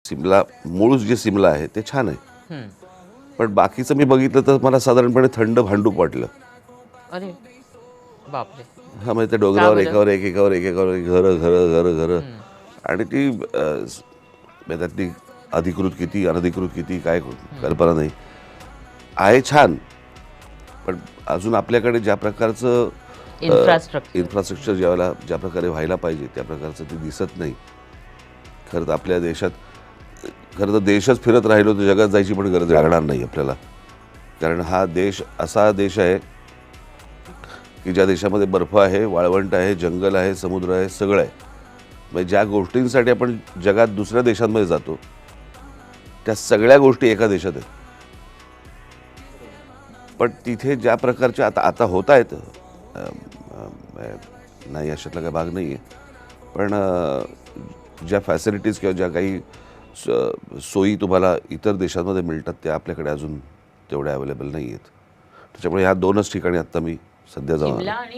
सिमला मूळ जे सिमला आहे ते छान आहे, हम्म. पण बाकीचं मी बघितलं तर मला साधारणपणे थंड भांडूप वाटलं. अरे बापरे. हा म्हणजे ते का डोंगरावर बरं? एकावर एक एकावर एक एकावर एक घरं घरं घरं घरं हम्म. आणि ती म्हणजे त्यातली अधिकृत किती अनधिकृत किती काय कल्पना नाही. आहे छान, पण अजून आपल्याकडे ज्या प्रकारचं इन्फ्रास्ट्रक्चर ज्या प्रकारे व्हायला पाहिजे त्या प्रकारचं ते दिसत नाही. खरं तर आपल्या देशात खरं तर देशच फिरत राहिलो तर जगात जायची पण गरज लागणार नाही आपल्याला. कारण हा देश असा देश आहे की ज्या देशामध्ये बर्फ आहे, वाळवंट आहे, जंगल आहे, समुद्र आहे, सगळं आहे. म्हणजे ज्या गोष्टींसाठी आपण जगात दुसऱ्या देशांमध्ये जातो त्या सगळ्या गोष्टी एका देशात आहेत. पण तिथे ज्या प्रकारच्या आता आता होत आहेत, नाही अशातला काही भाग नाही आहे, पण ज्या फॅसिलिटीज किंवा ज्या काही सोयी तुम्हाला इतर देशांमध्ये मिळतात त्या आपल्याकडे अजून तेवढ्या अवेलेबल नाही आहेत. त्याच्यामुळे ह्या दोनच ठिकाणी आत्ता मी सध्या जाणार शिमला आहे. आणि